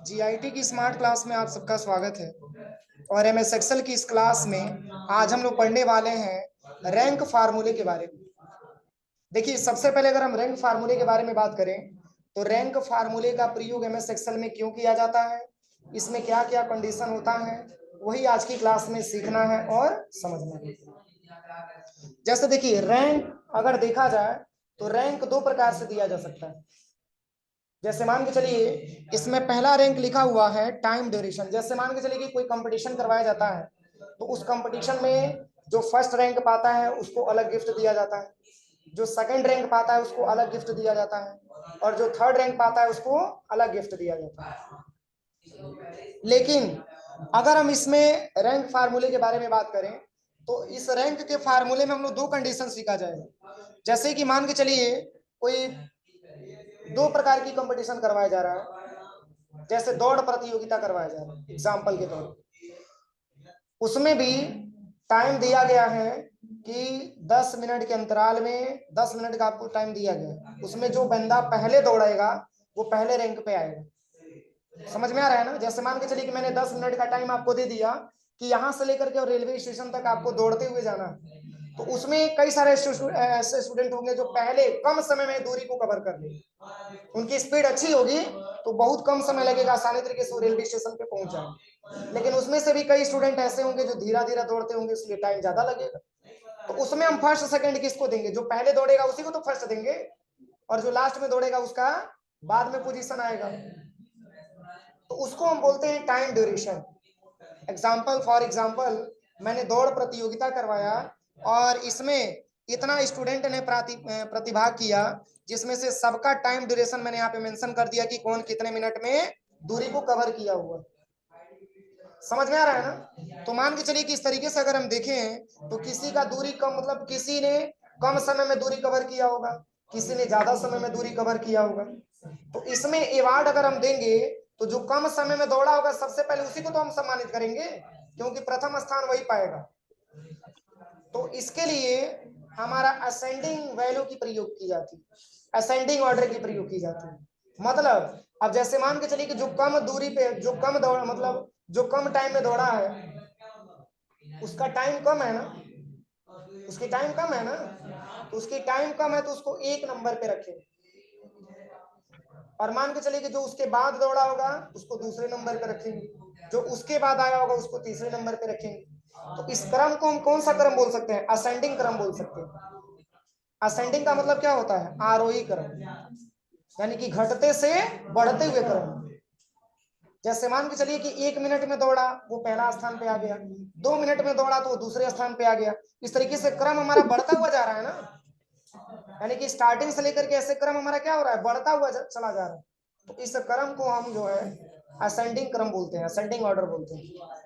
GIT की smart class में आप सबका स्वागत है। और एमएस एक्सेल की इस क्लास में आज हम लोग पढ़ने वाले हैं रैंक फार्मूले के बारे में। देखिए, सबसे पहले अगर हम रैंक फार्मूले के बारे में बात करें तो रैंक फार्मूले का प्रयोग एमएस एक्सेल में क्यों किया जाता है, इसमें क्या क्या कंडीशन होता है, वही आज की क्लास में सीखना है और समझना है। जैसे देखिए, रैंक अगर देखा जाए तो रैंक दो प्रकार से दिया जा सकता है। जैसे मान के चलिए, इसमें पहला रैंक लिखा हुआ है टाइम ड्यूरेशन। जैसे मान के चलिए कि कोई कंपटीशन करवाया जाता है तो उस कंपटीशन में जो फर्स्ट रैंक पाता है उसको अलग गिफ्ट दिया जाता है, जो सेकंड रैंक पाता है उसको अलग गिफ्ट दिया जाता है, और जो थर्ड रैंक पाता है उसको अलग गिफ्ट दिया जाता है। लेकिन अगर हम इसमें रैंक फार्मूले के बारे में बात करें तो इस रैंक के फार्मूले में हम लोग दो कंडीशन सीखा जाएगा। जैसे कि मान के चलिए कोई दो प्रकार की कंपटीशन करवाया जा रहा है, जैसे दौड़ प्रतियोगिता करवाया जा रहा है एग्जाम्पल के तौर पर। उसमें भी टाइम दिया गया है कि 10 मिनट के अंतराल में 10 मिनट का आपको टाइम दिया गया। उसमें जो बंदा पहले दौड़ेगा वो पहले रैंक पे आएगा। समझ में आ रहा है ना? जैसे मान के चलिए कि मैंने 10 मिनट का टाइम आपको दे दिया कि यहां से लेकर के और रेलवे स्टेशन तक आपको दौड़ते हुए जाना है, तो उसमें कई सारे ऐसे स्टूडेंट होंगे जो पहले कम समय में दूरी को कवर कर लेंगे। उनकी स्पीड अच्छी होगी तो बहुत कम समय लगेगा, आसानी तरीके से वो रेलवे स्टेशन पे पहुंच जाएंगे। लेकिन उसमें से भी कई स्टूडेंट ऐसे होंगे जो धीरे धीरे दौड़ते होंगे, इसलिए टाइम ज्यादा लगेगा। तो उसमें हम फर्स्ट सेकंड किसको देंगे? जो पहले दौड़ेगा उसी को तो फर्स्ट देंगे, और जो लास्ट में दौड़ेगा उसका बाद में पोजीशन आएगा। तो उसको हम बोलते हैं time duration. Example for example, मैंने दौड़ प्रतियोगिता करवाया और इसमें इतना स्टूडेंट ने प्रतिभाग किया, जिसमें से सबका टाइम ड्यूरेशन मैंने यहाँ पे मेंशन कर दिया कि कौन कितने मिनट में दूरी को कवर किया हुआ। समझ में आ रहा है ना? तो मान के चलिए कि इस तरीके से अगर हम देखें तो किसी का दूरी कम, मतलब किसी ने कम समय में दूरी कवर किया होगा, किसी ने ज्यादा समय में दूरी कवर किया होगा। तो इसमें अवार्ड अगर हम देंगे तो जो कम समय में दौड़ा होगा सबसे पहले उसी को तो हम सम्मानित करेंगे, क्योंकि प्रथम स्थान वही पाएगा। तो इसके लिए हमारा असेंडिंग वैल्यू की प्रयोग की जाती है, असेंडिंग ऑर्डर की प्रयोग की जाती है। मतलब अब जैसे मान के चलिए कि जो कम दूरी पे, जो कम दौड़, मतलब जो कम टाइम में दौड़ा है उसका टाइम कम है ना, उसकी टाइम कम है ना, तो उसकी टाइम कम है तो उसको एक नंबर पे रखें। और मान के चलिए कि जो उसके बाद दौड़ा होगा उसको दूसरे नंबर पे रखेंगे, जो उसके बाद आया होगा उसको तीसरे नंबर पे रखेंगे। तो इस क्रम को हम कौन सा क्रम बोल सकते हैं? असेंडिंग क्रम बोल सकते हैं। असेंडिंग का मतलब क्या होता है? आरोही क्रम, यानी कि घटते से बढ़ते हुए क्रम। जैसे मान के चलिए कि 1 मिनट में दौड़ा वो पहला स्थान पे आ गया, 2 मिनट में दौड़ा तो वो दूसरे स्थान पे आ गया। इस तरीके से क्रम हमारा बढ़ता हुआ जा रहा है ना, यानी कि स्टार्टिंग से लेकर के ऐसे क्रम हमारा क्या हो रहा है? बढ़ता हुआ चला जा रहा है। तो इस क्रम को हम जो है असेंडिंग क्रम बोलते हैं, असेंडिंग ऑर्डर बोलते हैं।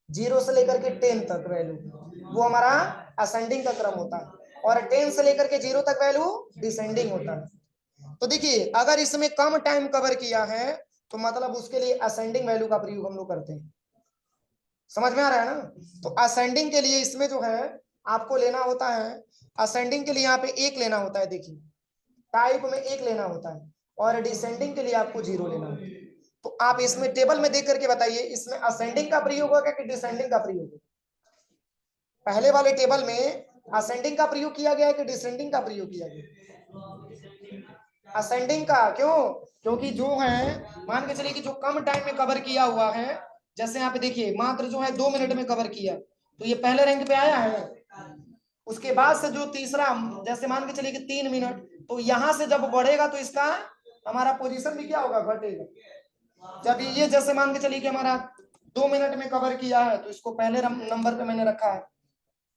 0 से लेकर के 10 तक वैल्यू वो हमारा असेंडिंग का क्रम होता है, और 10 से लेकर के 0 तक वैल्यू डिसेंडिंग होता है। तो देखिए, अगर इसमें कम टाइम कवर किया है तो मतलब उसके लिए असेंडिंग वैल्यू का प्रयोग हम लोग करते हैं। समझ में आ रहा है ना? तो असेंडिंग के लिए इसमें जो है आपको लेना होता है, असेंडिंग के लिए यहाँ पे 1 लेना होता है। देखिए, टाइप में 1 लेना होता है, और डिसेंडिंग के लिए आपको 0 लेना होता है। तो आप इसमें टेबल में देख करके बताइए, इसमें असेंडिंग का प्रयोग होगा कि डिसेंडिंग का प्रयोग होगा? पहले वाले टेबल में असेंडिंग का प्रयोग किया गया है कि डिसेंडिंग का प्रयोग किया गया? असेंडिंग का। क्यों? क्योंकि जो है मान के चलिए कि जो कम टाइम में कवर किया हुआ है, जैसे यहाँ पे देखिए मात्र जो है 2 मिनट में कवर किया, तो ये पहले रैंक पे आया है। उसके बाद से जो तीसरा, जैसे मान के चलिए कि 3 मिनट, तो यहां से जब बढ़ेगा तो इसका हमारा पोजीशन भी क्या होगा? घटेगा। जब ये जैसे मान के चलिए कि हमारा 2 मिनट में कवर किया है तो इसको पहले नंबर पे मैंने रखा है,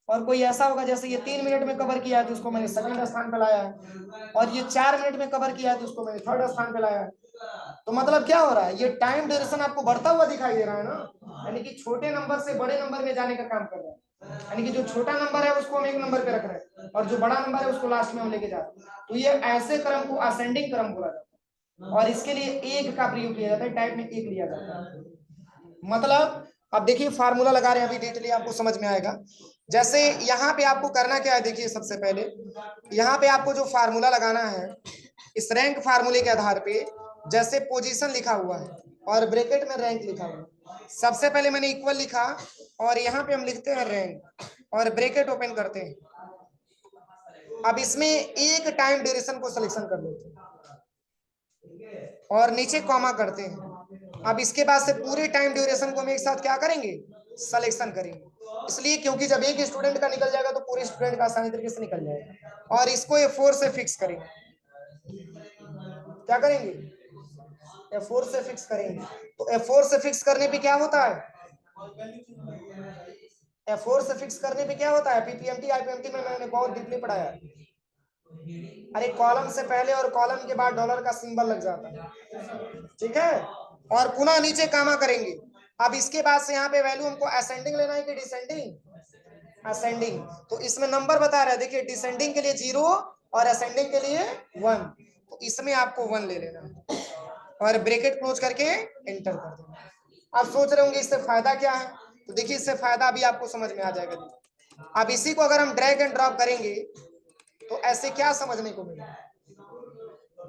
और कोई ऐसा होगा जैसे ये 3 मिनट में कवर किया है तो उसको मैंने सेकंड स्थान पे लाया है, और ये 4 मिनट में कवर किया है तो उसको मैंने थर्ड स्थान पे लाया है। तो मतलब क्या हो रहा है? ये टाइम ड्यूरेशन आपको बढ़ता हुआ दिखाई दे रहा है ना, यानी कि छोटे नंबर से बड़े नंबर में जाने का काम कर रहा है। यानी कि जो छोटा नंबर है उसको हम 1 नंबर पे रख रहे हैं, और जो बड़ा नंबर है उसको लास्ट में हम लेके जा रहे हैं। तो ये ऐसे क्रम को असेंडिंग क्रम बोला जाता है, और इसके लिए 1 का प्रयोग किया जाता है, टाइप में 1 लिया जाता है। मतलब अब देखिए फार्मूला लगा रहे हैं, अभी डिटेली आपको समझ में आएगा। जैसे यहाँ पे आपको करना क्या है, देखिए सबसे पहले यहाँ पे आपको जो फार्मूला लगाना है, इस रैंक फार्मूले के आधार पे जैसे पोजीशन लिखा हुआ है और ब्रैकेट में रैंक लिखा हुआ है। सबसे पहले मैंने इक्वल लिखा और यहाँ पे हम लिखते हैं रैंक और ब्रैकेट ओपन करते हैं। अब इसमें एक टाइम ड्यूरेशन को सिलेक्शन कर लेते हैं और नीचे कॉमा करते हैं। अब इसके बाद से पूरे टाइम ड्यूरेशन को हम एक साथ क्या करेंगे, सिलेक्शन करेंगे। इसलिए क्योंकि जब एक स्टूडेंट का निकल जाएगा तो पूरे स्टूडेंट का आसानी तरीके से निकल जाएगा। और इसको F4 से फिक्स करेंगे। क्या करेंगे, F4 से फिक्स करेंगे। तो F4 से फिक्स करने पे क्या होता है, F4 से फिक्स करने पे क्या होता है, पीपीएमटी आईपीएमटी में मैंने बहुत डीपली पढ़ाया। अरे कॉलम से पहले और कॉलम के बाद डॉलर का सिंबल लग जाता है, ठीक है। और पुनः नीचे कामा करेंगे। अब इसके बाद से यहाँ पे वैल्यू हमको असेंडिंग लेना है कि डिसेंडिंग, असेंडिंग। तो इसमें नंबर बता रहा है, देखिए डिसेंडिंग के लिए 0 और असेंडिंग के लिए 1। तो इसमें आपको 1 ले लेना है और ब्रैकेट क्लोज करके एंटर कर देना। आप सोच रहे होंगे इससे फायदा क्या है, तो देखिए इससे फायदा अभी आपको समझ में आ जाएगा। अब इसी को अगर हम ड्रैग एंड ड्रॉप करेंगे तो ऐसे क्या समझने को मिलेगा,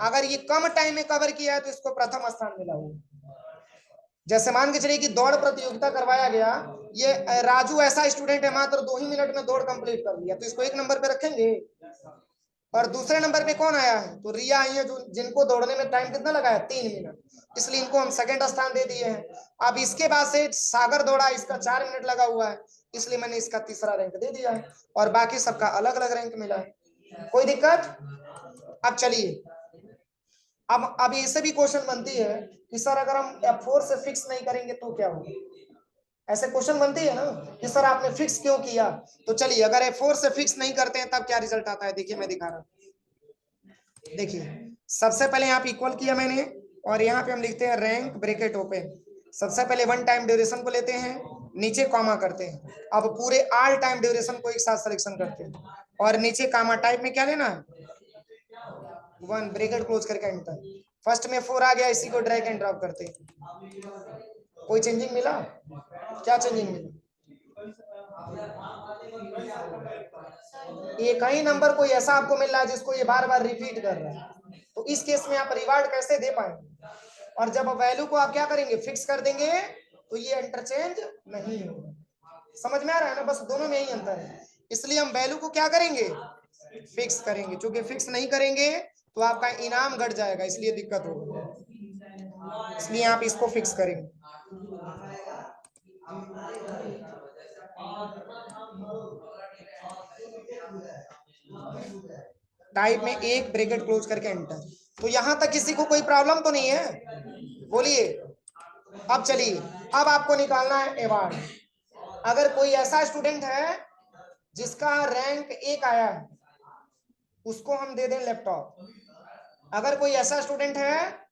अगर ये कम टाइम में कवर किया है तो इसको प्रथम स्थान मिला हुआ। जैसे मान के चलिए कि दौड़ प्रतियोगिता करवाया गया, ये राजू ऐसा स्टूडेंट है मात्र 2 ही मिनट में दौड़ कंप्लीट कर लिया, तो इसको 1 नंबर पे रखेंगे। और दूसरे नंबर पे कौन आया है, तो रिया आई है, जो जिनको दौड़ने में टाइम कितना लगा है, 3 मिनट, इसलिए इनको हम सेकंड स्थान दे दिए हैं। अब इसके बाद से सागर दौड़ा, इसका 4 मिनट लगा हुआ है, इसलिए मैंने इसका तीसरा रैंक दे दिया है और बाकी सबका अलग अलग रैंक मिला है। कोई दिक्कत। अब चलिए, अब इससे भी क्वेश्चन बनती है कि सर अगर हम F4 से फिक्स नहीं करेंगे तो क्या होगा, ऐसे क्वेश्चन बनती है ना कि सर आपने फिक्स क्यों किया। तो चलिए अगर F4 से फिक्स नहीं करते हैं तब क्या रिजल्ट आता है, देखिए मैं दिखा रहा हूं। देखिए सबसे पहले यहाँ पे इक्वल किया मैंने और यहाँ पे हम लिखते हैं रैंक ब्रैकेट ओपन। सबसे पहले 1 टाइम ड्यूरेशन को लेते हैं, नीचे कॉमा करते हैं। अब पूरे ऑल टाइम ड्यूरेशन को एक साथ सिलेक्शन करते हैं और नीचे कॉमा टाइप में क्या लेना है, 1, ब्रैकेट क्लोज करके एंटर। फर्स्ट में 4 आ गया, इसी को ड्रैग एंड ड्रॉप करते हैं। कोई चेंजिंग मिला, क्या चेंजिंग मिला, एक ही नंबर कोई ऐसा आपको मिल रहा है जिसको ये बार बार रिपीट कर रहा है, तो इस केस में आप रिवार्ड कैसे दे पाएंगे। और जब वैल्यू को आप क्या करेंगे, फिक्स कर देंगे, तो ये इंटरचेंज नहीं होगा। समझ में आ रहा है ना, बस दोनों में ही अंतर है। इसलिए हम वैल्यू को क्या करेंगे, फिक्स करेंगे। चूंकि फिक्स नहीं करेंगे तो आपका इनाम घट जाएगा, इसलिए दिक्कत होगा, इसलिए आप इसको फिक्स करेंगे। टाइप में 1, ब्रैकेट क्लोज करके एंटर। तो यहां तक किसी को कोई प्रॉब्लम तो नहीं है, बोलिए। अब चलिए, अब आपको निकालना है अवार्ड। अगर कोई ऐसा स्टूडेंट है जिसका रैंक 1 आया है, उसको हम दे दें लैपटॉप। अगर कोई ऐसा स्टूडेंट है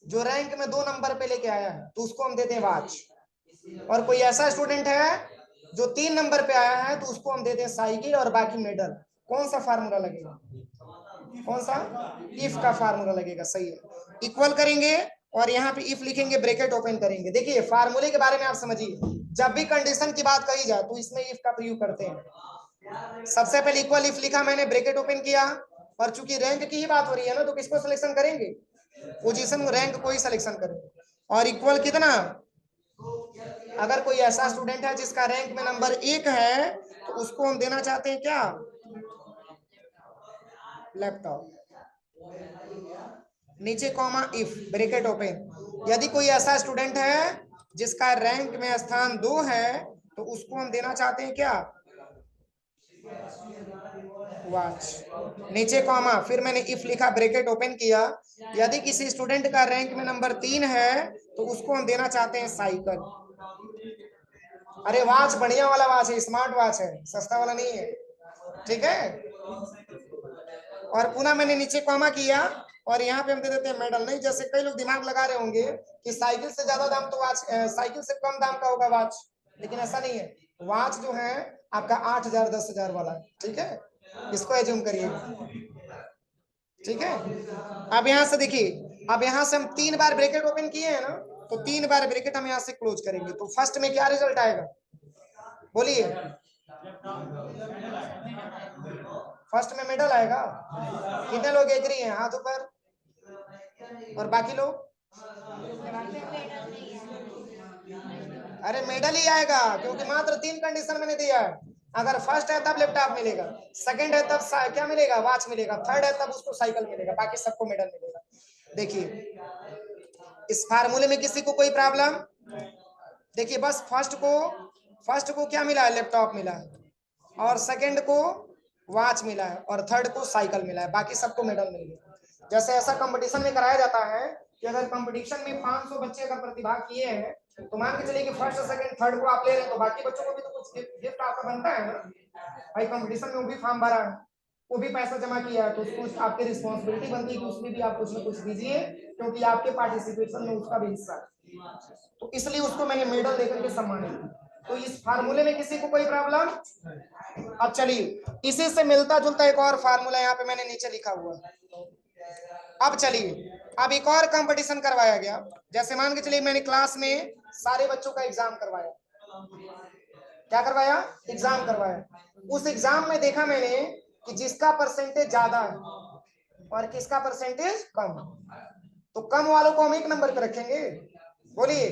जो रैंक में 2 नंबर पे लेके आया है तो उसको हम दे दें वॉच। और कोई ऐसा स्टूडेंट है जो 3 नंबर पे आया है तो उसको हम दे दें साइकिल और बाकी मेडल। कौन सा फार्मूला लगेगा, कौन सा, इफ का फार्मूला लगेगा, सही है। इक्वल करेंगे और यहाँ पे इफ लिखेंगे, ब्रैकेट ओपन करेंगे। देखिए फार्मूले के बारे में आप समझिए, जब भी कंडीशन की बात कही जाए तो इसमें इफ का प्रयोग करते हैं। सबसे पहले इक्वल इफ लिखा मैंने, ब्रैकेट ओपन किया, और चूंकि रैंक की ही बात हो रही है ना तो किसको सिलेक्शन करेंगे, पोजीशन रैंक को ही सिलेक्शन करेंगे। और इक्वल कितना, अगर कोई ऐसा स्टूडेंट है जिसका रैंक में नंबर 1 है तो उसको हम देना चाहते हैं क्या, लैपटॉप। नीचे कॉमा इफ, ब्रैकेट ओपन। यदि कोई ऐसा स्टूडेंट है जिसका रैंक में स्थान 2 है तो उसको हम देना चाहते हैं क्या, वॉच। नीचे कॉमा, फिर मैंने इफ लिखा, ब्रैकेट ओपन किया। यदि किसी स्टूडेंट का रैंक में नंबर 3 है तो उसको हम देना चाहते हैं साइकिल। अरे वॉच बढ़िया वाला वॉच है, स्मार्ट वॉच है, सस्ता वाला नहीं है, ठीक है। और पुनः मैंने नीचे कॉमा किया और यहाँ पे हम दे देते हैं मेडल। नहीं, जैसे कई लोग दिमाग लगा रहे होंगे कि साइकिल से ज्यादा दाम तो वॉच, साइकिल से कम दाम का होगा वॉच, लेकिन ऐसा नहीं है। वॉच जो है आपका 8,000 10,000 वाला है, ठीक है, इसको एज्यूम करिए, ठीक है। अब यहाँ से देखिए, अब यहाँ से हम 3 बार ब्रैकेट ओपन किए हैं ना, तो 3 बार ब्रैकेट हम यहाँ से क्लोज करेंगे। तो फर्स्ट में क्या रिजल्ट आएगा, बोलिए, फर्स्ट में मेडल आएगा। कितने लोग एग्री हैं, हाथ ऊपर, और बाकी लोग, अरे मेडल ही आएगा, क्योंकि मात्र 3 कंडीशन मैंने दिया है। अगर फर्स्ट है तब लैपटॉप मिलेगा, सेकंड है तब क्या मिलेगा, वॉच मिलेगा, थर्ड है तब उसको साइकिल मिलेगा, बाकी सबको मेडल मिलेगा। देखिए इस फार्मूले में किसी को कोई प्रॉब्लम? देखिए बस फर्स्ट को क्या मिला है, लैपटॉप मिला है, और सेकंड को वॉच मिला है, और थर्ड को साइकिल मिला है, बाकी सबको मेडल मिल गया। जैसे ऐसा कंपटीशन में कराया जाता है कि अगर कंपटीशन में 500 बच्चे अगर प्रतिभाग किए हैं, तो मान के चलिए कि फर्स्ट सेकंड थर्ड को आप ले रहे हैं, तो बाकी बच्चों को भी तो कुछ गिफ्ट आपका बनता है ना भाई। कंपटीशन में वो भी फॉर्म भरा है, वो भी पैसा जमा किया है, तो उसको आपकी रिस्पॉन्सिबिलिटी बनती है कि उसमें भी आप कुछ ना कुछ दीजिए, क्योंकि आपके पार्टिसिपेशन में उसका भी हिस्सा है। तो इसलिए उसको मैंने मेडल देकर के सम्मानित किया। तो इस फार्मूले में किसी को कोई प्रॉब्लम? अब चलिए इसी से मिलता जुलता एक और फार्मूला यहाँ पे मैंने नीचे लिखा हुआ है। अब चलिए अब एक और कंपटीशन करवाया गया। जैसे मान के चलिए मैंने क्लास में सारे बच्चों का एग्जाम करवाया। क्या करवाया? एग्जाम करवाया। उस एग्जाम में देखा मैंने कि जिसका परसेंटेज ज्यादा है और किसका परसेंटेज कम, तो कम वालों को हम 1 नंबर पे रखेंगे। बोलिए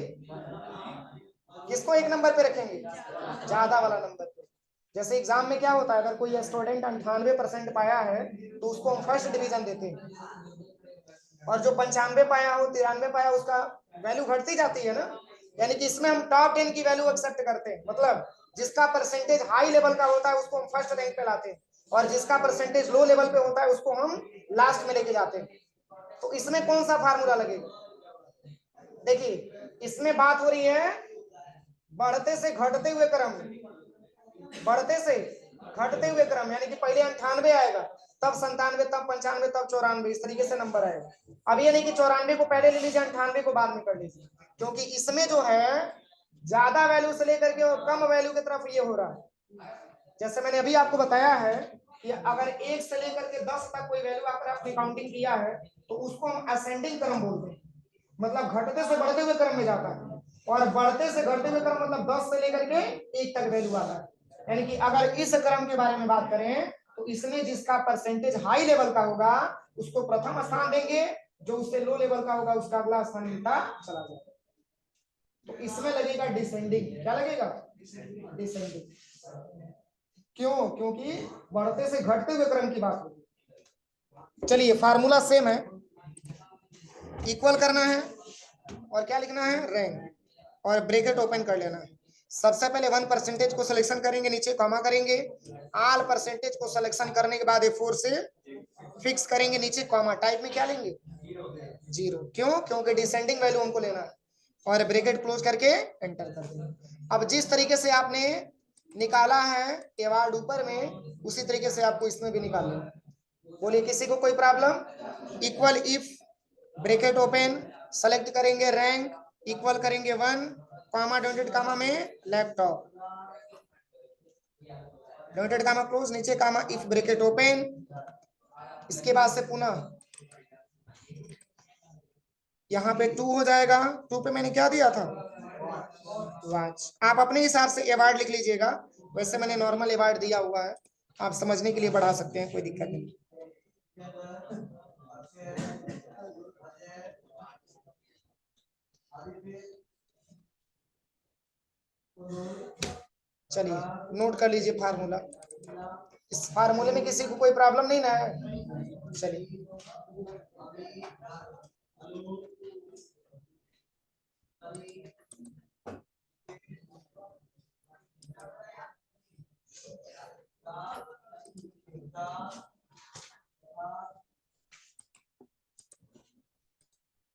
किसको 1 नंबर पे रखेंगे? ज्यादा वाला नंबर पे। जैसे एग्जाम में क्या होता है, अगर कोई स्टूडेंट 98% पाया है तो उसको हम फर्स्ट डिवीजन देते हैं, और जो 95 पाया हो, 93 पाया, उसका वैल्यू घटती जाती है ना। यानी कि इसमें हम टॉप 10 की वैल्यू एक्सेप्ट करते हैं, मतलब जिसका परसेंटेज हाई लेवल का होता है उसको हम फर्स्ट रैंक पे लाते हैं, और जिसका परसेंटेज लो लेवल पे होता है उसको हम लास्ट में लेके जाते हैं। तो इसमें कौन सा फार्मूला लगेगा? देखिए इसमें बात हो रही है बढ़ते से घटते हुए क्रम में, बढ़ते से घटते हुए क्रम, यानी कि पहले 98 आएगा, तब 97, तब 95, तब 94, इस तरीके से नंबर आएगा। अब ये नहीं कि 94 को पहले ले लीजिए, 98 को बाद में कर लीजिए, क्योंकि इसमें जो है ज्यादा वैल्यू से लेकर के और कम वैल्यू की तरफ ये हो रहा है। जैसे मैंने अभी आपको बताया है कि अगर 1 से लेकर के 10 तक कोई वैल्यू अगर आपने काउंटिंग किया है तो उसको हम असेंडिंग क्रम बोलते हैं, मतलब घटते से बढ़ते हुए क्रम में जाता है। और बढ़ते से घटते हुए क्रम मतलब 10 से लेकर के 1 तक वैल्यू आता है। यानी कि अगर इस क्रम के बारे में बात करें तो इसमें जिसका परसेंटेज हाई लेवल का होगा उसको प्रथम स्थान देंगे, जो उससे लो लेवल का होगा उसका अगला स्थान मिलता चला जाएगा। तो इसमें लगेगा डिसेंडिंग। क्या लगेगा? डिसेंडिंग। क्यों? क्योंकि बढ़ते से घटते हुए क्रम की बात होगी। चलिए फार्मूला सेम है, इक्वल करना है और क्या लिखना है, रैंक, और ब्रैकेट ओपन कर लेना है। सबसे पहले 1% को सिलेक्शन करेंगे, नीचे कॉमा करेंगे, ऑल परसेंटेज को सिलेक्शन करने के बाद A4 से फिक्स करेंगे, नीचे कॉमा, टाइप में क्या लेंगे, 0। क्यों? क्योंकि डिसेंडिंग वैल्यू हमको लेना है, और ब्रैकेट क्लोज करके एंटर कर देंगे। अब जिस तरीके से आपने निकाला है अवार्ड ऊपर में, उसी तरीके से आपको इसमें भी निकालना है। बोलिए किसी को कोई problem? Equal if, bracket open, select करेंगे रैंक, इक्वल करेंगे 1, कॉमा डॉटेड कॉमा में लैपटॉप, डॉटेड कॉमा क्लोज, नीचे कॉमा, इफ ब्रैकेट ओपन, इसके बाद से पुनः यहाँ पे 2 हो जाएगा। 2 पे मैंने क्या दिया था, वॉच। आप अपने हिसाब से अवार्ड लिख लीजिएगा, वैसे मैंने नॉर्मल अवार्ड दिया हुआ है, आप समझने के लिए बढ़ा सकते हैं, कोई दिक्कत नहीं। चलिए नोट कर लीजिए फार्मूला। इस फार्मूले में किसी को कोई प्रॉब्लम नहीं ना है? चलिए